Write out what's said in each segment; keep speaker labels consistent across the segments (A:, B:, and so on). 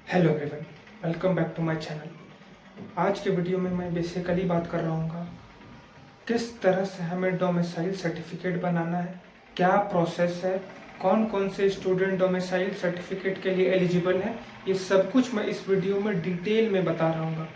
A: Hello everyone, welcome back to my channel. आज के video में मैं बेसिकली बात कर रहा हूँ किस तरह से हमें डोमिसाइल सर्टिफिकेट बनाना है, क्या प्रोसेस है, कौन कौन से स्टूडेंट डोमिसाइल सर्टिफिकेट के लिए एलिजिबल हैं। ये सब कुछ मैं इस वीडियो में डिटेल में बता रहा हूँ,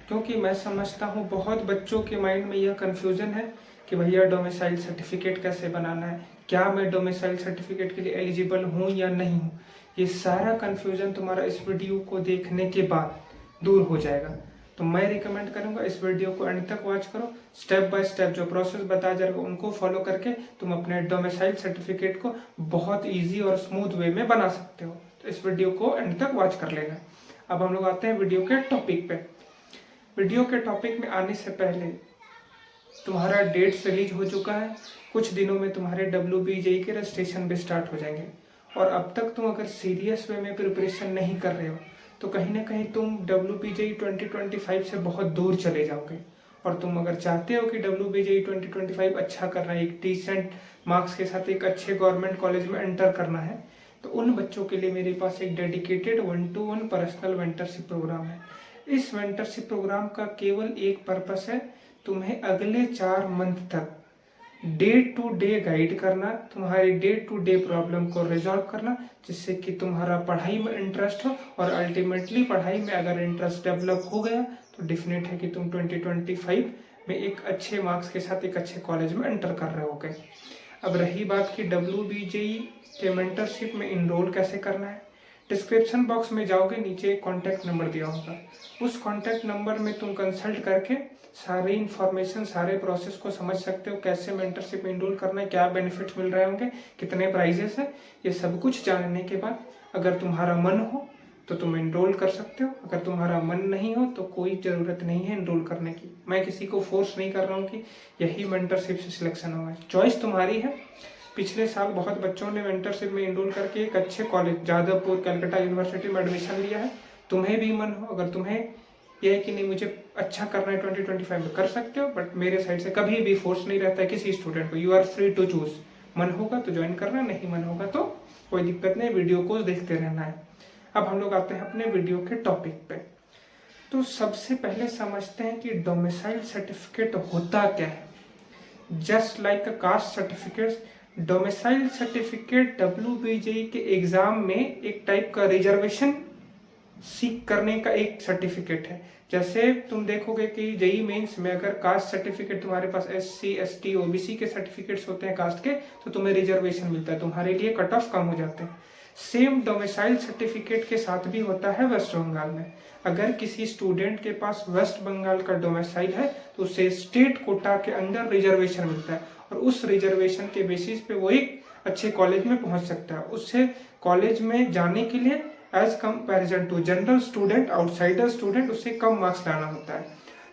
A: क्योंकि मैं समझता हूँ बहुत बच्चों के माइंड में यह कन्फ्यूज़न है कि भैया डोमिसाइल सर्टिफिकेट कैसे बनाना है, क्या मैं डोमिसाइल सर्टिफिकेट के लिए एलिजिबल हूँ या नहीं हूँ। ये सारा कन्फ्यूज़न तुम्हारा इस वीडियो को देखने के बाद दूर हो जाएगा। तो मैं रिकमेंड करूंगा इस वीडियो को एंड तक वॉच करो। स्टेप बाय स्टेप जो प्रोसेस बताया जाएगा उनको फॉलो करके तुम अपने डोमिसाइल सर्टिफिकेट को बहुत ईजी और स्मूथ वे में बना सकते हो। तो इस वीडियो को एंड तक वॉच कर लेना। अब हम लोग आते हैं वीडियो के टॉपिक पे। वीडियो के टॉपिक में आने से पहले तुम्हारा डेट्स रिलीज हो चुका है। कुछ दिनों में तुम्हारे WBJE के रजिस्ट्रेशन भी स्टार्ट हो जाएंगे, और अब तक तुम अगर सीरियस वे में प्रिपरेशन नहीं कर रहे हो तो कहीं ना कहीं तुम WBJE 2025 से बहुत दूर चले जाओगे। और तुम अगर चाहते हो कि WBJE 2025 अच्छा करना है, एक डिसेंट मार्क्स के साथ एक अच्छे गवर्नमेंट कॉलेज में एंटर करना है, तो उन बच्चों के लिए मेरे पास एक dedicated 1-to-1 personal mentorship programme है। इस मेंटरशिप प्रोग्राम का केवल एक पर्पस है, तुम्हें अगले 4 मंथ तक डे टू डे गाइड करना, तुम्हारी डे टू डे प्रॉब्लम को रिजॉल्व करना, जिससे कि तुम्हारा पढ़ाई में इंटरेस्ट हो। और अल्टीमेटली पढ़ाई में अगर इंटरेस्ट डेवलप हो गया तो डेफिनेट है कि तुम 2025 में एक अच्छे मार्क्स के साथ एक अच्छे कॉलेज में एंटर कर रहे होगे। अब रही बात कि WBJE के मेंटरशिप में इनरोल कैसे करना है, डिस्क्रिप्शन बॉक्स में जाओगे, नीचे एक कॉन्टैक्ट नंबर दिया होगा। उस कॉन्टैक्ट नंबर में तुम कंसल्ट करके सारी इन्फॉर्मेशन, सारे प्रोसेस को समझ सकते हो। कैसे मेंटरशिप में इनरोल करना है, क्या बेनिफिट्स मिल रहे होंगे, कितने प्राइजेस है, ये सब कुछ जानने के बाद अगर तुम्हारा मन हो तो तुम इनरोल कर सकते हो। अगर तुम्हारा मन नहीं हो तो कोई ज़रूरत नहीं है इनरोल करने की। मैं किसी को फोर्स नहीं कर रहा हूँ कि यही मेंटरशिप से सिलेक्शन होगा, चॉइस तुम्हारी है। पिछले साल बहुत बच्चों ने मेंटरशिप में इनरोल करके एक अच्छे कॉलेज जादवपुर कलकत्ता यूनिवर्सिटी में एडमिशन लिया है। तुम्हें भी मन हो, अगर तुम्हें यह है कि नहीं मुझे अच्छा करना है 2025 में, कर सकते हो। बट मेरे साइड से कभी भी फोर्स नहीं रहता है किसी स्टूडेंट को। You are free to choose. मन होगा तो ज्वाइन करना, नहीं मन होगा तो कोई दिक्कत नहीं, वीडियो को देखते रहना है। अब हम लोग आते हैं अपने वीडियो के टॉपिक पे। तो सबसे पहले समझते हैं कि डोमिसाइल सर्टिफिकेट होता क्या है। जस्ट लाइक अ caste certificate, domicile certificate WBJE के एग्जाम में एक टाइप का रिजर्वेशन सीख करने का एक सर्टिफिकेट है। जैसे तुम देखोगे कि जेई मेंस में अगर कास्ट सर्टिफिकेट तुम्हारे पास SC ST OBC के सर्टिफिकेट्स होते हैं कास्ट के, तो तुम्हें रिजर्वेशन मिलता है, तुम्हारे लिए कट ऑफ कम हो जाते हैं। सेम डोमिसाइल सर्टिफिकेट के साथ भी होता है वेस्ट बंगाल में। अगर किसी स्टूडेंट के पास वेस्ट बंगाल का डोमिसाइल है तो उसे स्टेट कोटा के अंदर रिजर्वेशन मिलता है, और उस रिजर्वेशन के बेसिस पे वो एक अच्छे कॉलेज में पहुंच सकता है। उससे कॉलेज में जाने के लिए as comparison to general student, outsider student, उससे कम मार्क्स लाना होता है।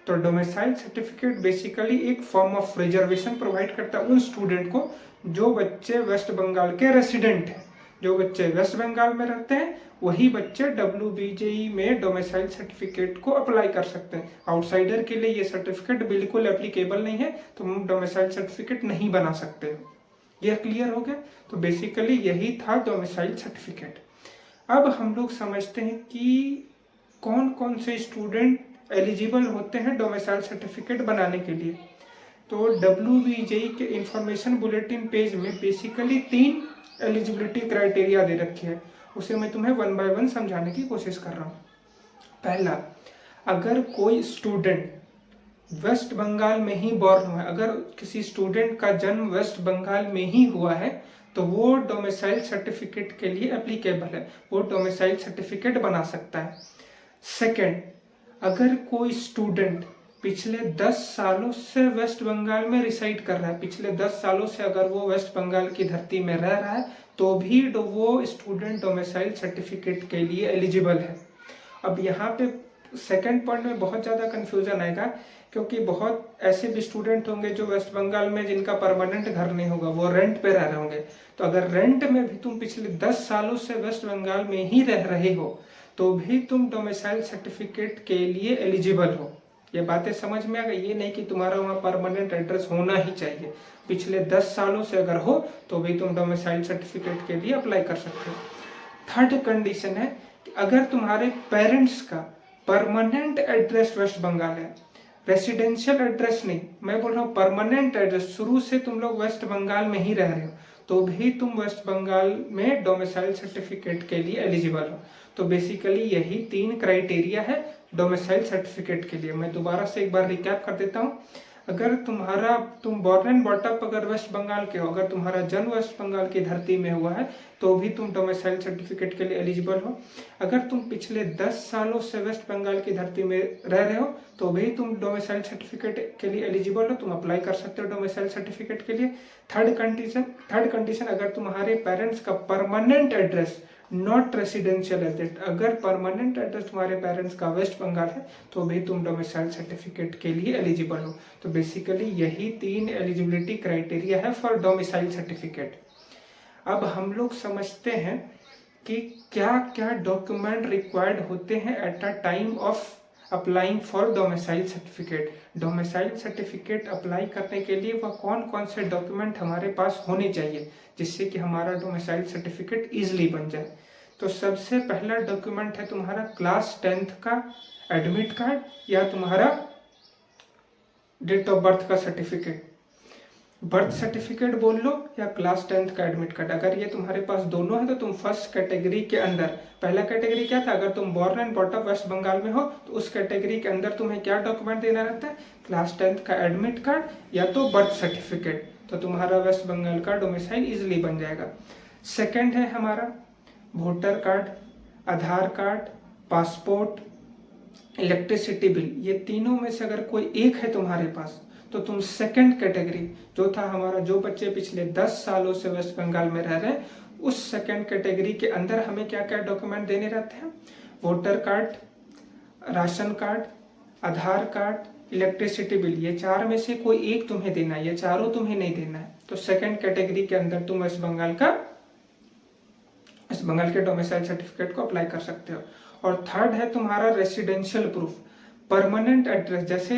A: तो डोमिसाइल सर्टिफिकेट बेसिकली एक फॉर्म ऑफ रिजर्वेशन प्रोवाइड करता है उन स्टूडेंट को जो बच्चे वेस्ट बंगाल के रेसिडेंट हैं। जो बच्चे वेस्ट बंगाल में रहते हैं वही बच्चे WBJE में डोमिसाइल सर्टिफिकेट को अप्लाई कर सकते हैं। आउटसाइडर के लिए ये सर्टिफिकेट बिल्कुल एप्लीकेबल नहीं है, तो हम डोमिसाइल सर्टिफिकेट नहीं बना सकते। यह क्लियर हो गया। तो बेसिकली यही था डोमिसाइल सर्टिफिकेट। अब हम लोग समझते हैं कि कौन कौन से स्टूडेंट एलिजिबल होते हैं डोमिसाइल सर्टिफिकेट बनाने के लिए। तो WBJE के इंफॉर्मेशन बुलेटिन पेज में बेसिकली 3 एलिजिबिलिटी क्राइटेरिया दे रखी है। उसे मैं तुम्हें 1 बाय 1 समझाने की कोशिश कर रहा हूँ। पहला, अगर कोई स्टूडेंट वेस्ट बंगाल में ही बॉर्न हुआ है, अगर किसी स्टूडेंट का जन्म वेस्ट बंगाल में ही हुआ है तो वो डोमिसाइल सर्टिफिकेट के लिए एप्लीकेबल है, वो डोमिसाइल सर्टिफिकेट बना सकता है। सेकंड, अगर कोई स्टूडेंट पिछले 10 सालों से वेस्ट बंगाल में रिसाइड कर रहा है, पिछले 10 सालों से अगर वो वेस्ट बंगाल की धरती में रह रहा है, तो भी वो स्टूडेंट डोमिसाइल सर्टिफिकेट के लिए एलिजिबल है। अब यहाँ पे सेकंड पॉइंट में बहुत ज़्यादा कन्फ्यूजन आएगा, क्योंकि बहुत ऐसे भी स्टूडेंट होंगे जो वेस्ट बंगाल में जिनका परमानेंट घर नहीं होगा, वो रेंट पे रह रहे होंगे। तो अगर रेंट में भी तुम पिछले 10 सालों से वेस्ट बंगाल में ही रह रहे हो तो भी तुम डोमिसाइल सर्टिफिकेट के लिए एलिजिबल हो। ये बातें समझ में आ गई। ये नहीं कि तुम्हारा वहाँ परमानेंट एड्रेस होना ही चाहिए, पिछले 10 सालों से अगर हो तो भी तुम डोमिसाइल सर्टिफिकेट के लिए अप्लाई कर सकते हो। थर्ड कंडीशन है कि अगर तुम्हारे पेरेंट्स का परमानेंट एड्रेस वेस्ट बंगाल है, रेसिडेंशियल एड्रेस नहीं, मैं बोल रहा हूँ परमानेंट एड्रेस, शुरू से तुम लोग वेस्ट बंगाल में ही रह रहे हो, तो भी तुम वेस्ट बंगाल में डोमिसाइल सर्टिफिकेट के लिए एलिजिबल हो। तो बेसिकली यही 3 क्राइटेरिया है डोमिसाइल सर्टिफिकेट के लिए। मैं दोबारा से एक बार रिकैप कर देता हूँ। अगर तुम बॉर्न एंड बॉटअप अगर वेस्ट बंगाल के हो, अगर तुम्हारा जन्म वेस्ट बंगाल की धरती में हुआ है, तो भी तुम डोमिसाइल सर्टिफिकेट के लिए एलिजिबल हो। अगर तुम पिछले 10 सालों से वेस्ट बंगाल की धरती में रह रहे हो, तो भी तुम डोमिसाइल सर्टिफिकेट के लिए एलिजिबल हो, तुम अप्लाई कर सकते हो डोमिसाइल सर्टिफिकेट के लिए। थर्ड कंडीशन, अगर तुम्हारे पेरेंट्स का permanent address not residential address, अगर परमानेंट एड्रेस तुम्हारे पेरेंट्स का वेस्ट बंगाल है, तो भी तुम डोमिसाइल सर्टिफिकेट के लिए एलिजिबल हो। तो बेसिकली यही 3 एलिजिबिलिटी क्राइटेरिया है फॉर डोमिसाइल सर्टिफिकेट। अब हम लोग समझते हैं कि क्या क्या डॉक्यूमेंट रिक्वायर्ड होते हैं eight a time of applying for domicile certificate. Domicile certificate apply करने के लिए वह कौन कौन से डॉक्यूमेंट हमारे पास होने चाहिए जिससे कि हमारा डोमिसाइल सर्टिफिकेट इजीली बन जाए। तो सबसे पहला डॉक्यूमेंट है तुम्हारा क्लास 10th का एडमिट कार्ड या तुम्हारा डेट ऑफ बर्थ का सर्टिफिकेट। बर्थ सर्टिफिकेट बोल लो या क्लास 10th का एडमिट कार्ड। अगर ये तुम्हारे पास दोनों है तो तुम फर्स्ट कैटेगरी के अंदर, पहला कैटेगरी क्या था, अगर तुम born and brought up West Bengal में हो तो उस कैटेगरी के अंदर तुम्हें क्या डॉक्यूमेंट देना रहता है, क्लास 10th का एडमिट कार्ड या तो बर्थ सर्टिफिकेट। तो तुम्हारा वेस्ट बंगाल का डोमिसाइल इजिली बन जाएगा। सेकेंड है हमारा वोटर कार्ड, आधार कार्ड, पासपोर्ट, इलेक्ट्रिसिटी बिल। ये तीनों में से अगर कोई एक है तुम्हारे पास तो तुम सेकंड कैटेगरी, जो था हमारा, जो बच्चे पिछले 10 सालों से वेस्ट बंगाल में रह रहे हैं, उस सेकंड कैटेगरी के अंदर हमें क्या क्या डॉक्यूमेंट देने रहते हैं, वोटर कार्ड, राशन कार्ड, आधार कार्ड, इलेक्ट्रिसिटी बिल। ये 4 में से कोई एक तुम्हें देना है, ये चारों तुम्हें नहीं देना है। तो सेकंड कैटेगरी के अंदर तुम वेस्ट बंगाल के डोमिसाइल सर्टिफिकेट को अप्लाई कर सकते हो। और थर्ड है तुम्हारा रेसिडेंशियल प्रूफ, परमानेंट एड्रेस। जैसे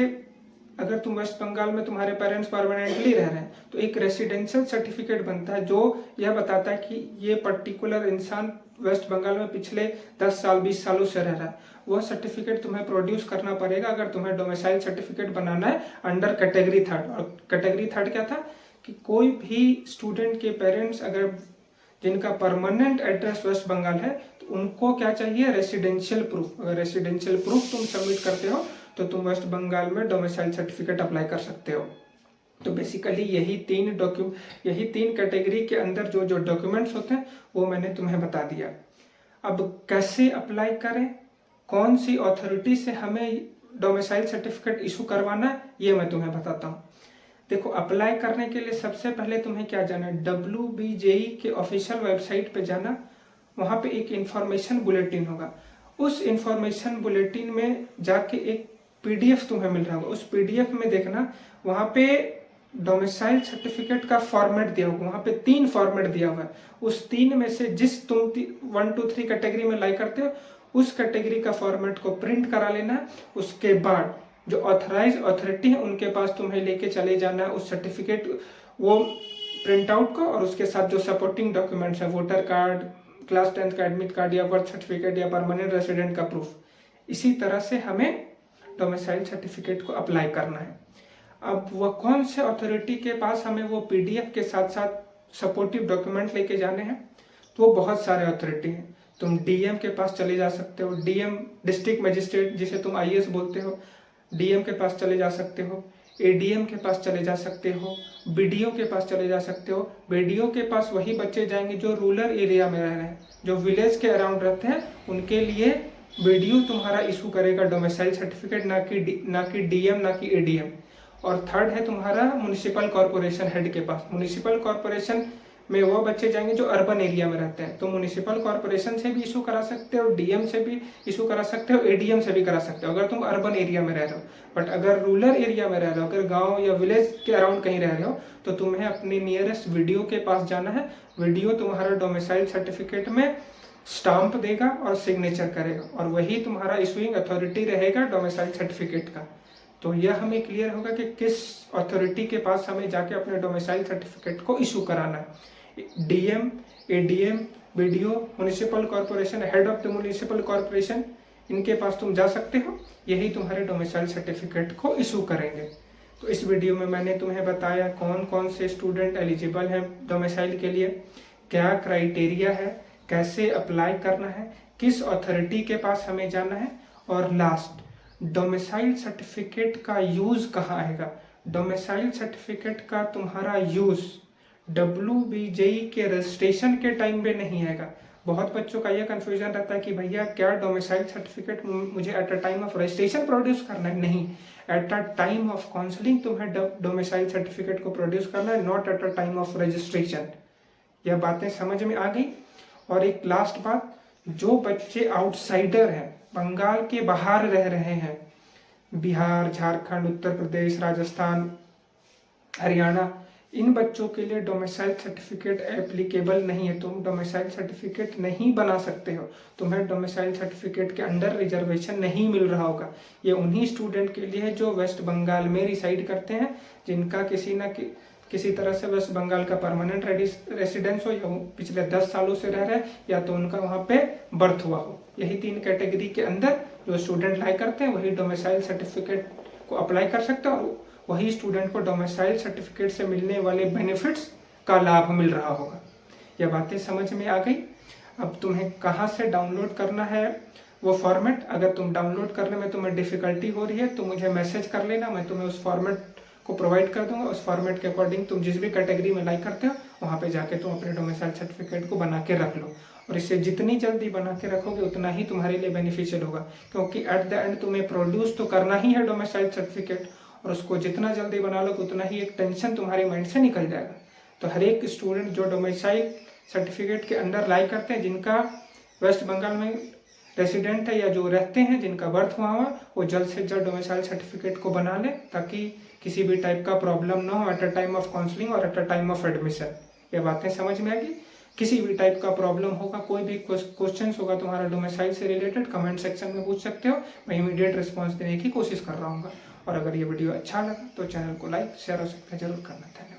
A: अगर तुम वेस्ट बंगाल में तुम्हारे पेरेंट्स परमानेंटली रह रहे हैं तो एक रेसिडेंशियल सर्टिफिकेट बनता है जो यह बताता है कि ये पर्टिकुलर इंसान वेस्ट बंगाल में पिछले 10 साल 20 सालों से रह रहा है। वह सर्टिफिकेट तुम्हें प्रोड्यूस करना पड़ेगा अगर तुम्हें डोमिसाइल सर्टिफिकेट बनाना है अंडर कैटेगरी 3। और कैटेगरी 3 क्या था कि कोई भी स्टूडेंट के पेरेंट्स अगर जिनका परमानेंट एड्रेस वेस्ट बंगाल है तो उनको क्या चाहिए, रेसिडेंशियल प्रूफ। अगर रेसिडेंशियल प्रूफ तुम सबमिट करते हो तो तुम वेस्ट बंगाल में डोमिसाइल सर्टिफिकेट अप्लाई कर सकते हो। तो बेसिकली यही 3 कैटेगरी के अंदर जो जो डॉक्यूमेंट्स होते हैं वो मैंने तुम्हें बता दिया। अब कैसे अप्लाई करें, कौन सी अथॉरिटी से हमें डोमिसाइल सर्टिफिकेट इशू करवाना है, ये मैं तुम्हें बताता हूँ। देखो, अप्लाई करने के लिए सबसे पहले तुम्हें क्या जाना है, WBJE के ऑफिशियल वेबसाइट पे जाना। वहाँ पे एक इंफॉर्मेशन बुलेटिन होगा, उस इंफॉर्मेशन बुलेटिन में जाके एक PDF तुम्हें मिल रहा होगा, उस PDF में देखना, वहाँ पे डोमिसाइल सर्टिफिकेट का फॉर्मेट दिया होगा। वहाँ पे 3 फॉर्मेट दिया हुआ है, उस 3 में से जिस तुम 1 2 3 कैटेगरी में लाइक करते हो उस कैटेगरी का फॉर्मेट को प्रिंट करा लेना। उसके बाद जो ऑथराइज अथॉरिटी है उनके पास तुम्हें लेके चले जाना है उस सर्टिफिकेट, वो प्रिंट आउट को, और उसके साथ जो सपोर्टिंग डॉक्यूमेंट्स है, वोटर कार्ड, क्लास 10th का एडमिट कार्ड या बर्थ सर्टिफिकेट या परमानेंट रेसिडेंट का प्रूफ। इसी तरह से हमें डोमिसाइल सर्टिफिकेट को अप्लाई करना है। अब वह कौन से अथॉरिटी के पास हमें वो PDF के साथ साथ सपोर्टिव डॉक्यूमेंट लेके जाने हैं, तो वो बहुत सारे अथॉरिटी हैं। तुम DM के पास चले जा सकते हो, DM डिस्ट्रिक्ट मजिस्ट्रेट जिसे तुम IAS बोलते हो, DM के पास चले जा सकते हो, ADM के पास चले जा सकते हो, BDO के पास चले जा सकते हो। BDO के पास वही बच्चे जाएंगे जो रूरल एरिया में रह रहे हैं, जो विलेज के अराउंड रहते हैं, उनके लिए BDO तुम्हारा इशू करेगा डोमिसाइल सर्टिफिकेट, ना कि DM ना कि ADM। और थर्ड है तुम्हारा म्युनिसिपल कॉर्पोरेशन हेड के पास। म्युनिसिपल कॉर्पोरेशन में वो बच्चे जाएंगे जो अर्बन एरिया में रहते हैं, तो म्युनिसिपल कॉर्पोरेशन से भी इशू करा सकते हो, DM से भी इशू करा सकते हो, ADM से भी करा सकते हो अगर तुम अर्बन एरिया में रह रहे हो। बट अगर रूरल एरिया में रह रहे हो, अगर गांव या विलेज के अराउंड कहीं रह रहे हो, तो तुम्हें अपने नियरेस्ट BDO के पास जाना है। BDO तुम्हारा डोमिसाइल सर्टिफिकेट में स्टाम्प देगा और सिग्नेचर करेगा, और वही तुम्हारा इशूइंग अथॉरिटी रहेगा डोमिसाइल सर्टिफिकेट का। तो यह हमें क्लियर होगा कि किस अथॉरिटी के पास हमें जाके अपने डोमिसाइल सर्टिफिकेट को इशू कराना है। DM, ADM, BDO municipal corporation, head of the municipal corporation, इनके पास तुम जा सकते हो। यही तुम्हारे डोमिसाइल सर्टिफिकेट को इशू करेंगे। तो इस वीडियो में मैंने तुम्हें बताया कौन कौन से स्टूडेंट एलिजिबल हैं डोमिसाइल के लिए, क्या क्राइटेरिया है, कैसे अप्लाई करना है, किस अथॉरिटी के पास हमें जाना है, और लास्ट डोमिसाइल सर्टिफिकेट का यूज़ कहाँ आएगा। डोमिसाइल सर्टिफिकेट का तुम्हारा यूज़ WBJE के रजिस्ट्रेशन के टाइम पे नहीं आएगा। बहुत बच्चों का यह कन्फ्यूजन रहता है कि भैया क्या डोमिसाइल सर्टिफिकेट मुझे eight a time of registration produce करना है। नहीं, eight a time of counselling तुम्हें डोमिसाइल सर्टिफिकेट को प्रोड्यूस करना है, not at a time of registration. यह बातें समझ में आ गई। और एक लास्ट बात, जो बच्चे आउटसाइडर हैं, बंगाल के बाहर रह रहे हैं, बिहार, झारखंड, उत्तर प्रदेश, राजस्थान, हरियाणा, इन बच्चों के लिए डोमिसाइल सर्टिफिकेट एप्लीकेबल नहीं है। तुम डोमिसाइल सर्टिफिकेट नहीं बना सकते हो, तुम्हें डोमिसाइल सर्टिफिकेट के अंडर रिजर्वेशन नहीं मिल रहा होगा। ये उन्हीं स्टूडेंट के लिए है जो वेस्ट बंगाल में रिसाइड करते हैं, जिनका किसी तरह से वेस्ट बंगाल का परमानेंट रेसिडेंस हो, या पिछले 10 सालों से रह रहे हैं, या तो उनका वहाँ पे बर्थ हुआ हो। यही 3 कैटेगरी के अंदर जो स्टूडेंट लाई करते हैं वही डोमिसाइल सर्टिफिकेट को अप्लाई कर सकते हैं, और वही स्टूडेंट को डोमिसाइल सर्टिफिकेट से मिलने वाले बेनिफिट्स का लाभ मिल रहा होगा। यह बातें समझ में आ गई। अब तुम्हें कहाँ से डाउनलोड करना है वो फॉर्मेट, अगर तुम डाउनलोड करने में तुम्हें डिफिकल्टी हो रही है तो मुझे मैसेज कर लेना, मैं तुम्हें उस फॉर्मेट को प्रोवाइड कर दूंगा। उस फॉर्मेट के अकॉर्डिंग तुम जिस भी कैटेगरी में लाइक करते हो वहाँ पे जाके तुम अपने डोमिसाइल सर्टिफिकेट को बना के रख लो, और इसे जितनी जल्दी बना के रखोगे उतना ही तुम्हारे लिए बेनिफिशियल होगा, क्योंकि एट द एंड तुम्हें प्रोड्यूस तो करना ही है डोमिसाइल सर्टिफिकेट, और उसको जितना जल्दी बना लो उतना ही एक टेंशन तुम्हारे माइंड से निकल जाएगा। तो हर एक स्टूडेंट जो डोमिसाइल सर्टिफिकेट के अंडर लाई करते हैं, जिनका वेस्ट बंगाल में रेसिडेंट है या जो रहते हैं, जिनका बर्थ वहाँ हुआ, वो जल्द से जल्द डोमिसाइल सर्टिफिकेट को बना ले, ताकि किसी भी टाइप का प्रॉब्लम ना हो at a time of counselling और at a time of admission. ये बातें समझ में आएगी। किसी भी टाइप का प्रॉब्लम होगा, कोई भी क्वेश्चन होगा तुम्हारा डोमिसाइल से रिलेटेड, कमेंट सेक्शन में पूछ सकते हो, मैं इमीडिएट रिस्पॉन्स देने की कोशिश कर रहा हूँ। और अगर ये वीडियो अच्छा लगा तो चैनल को लाइक, शेयर और सब्सक्राइब जरूर करना। धन्यवाद।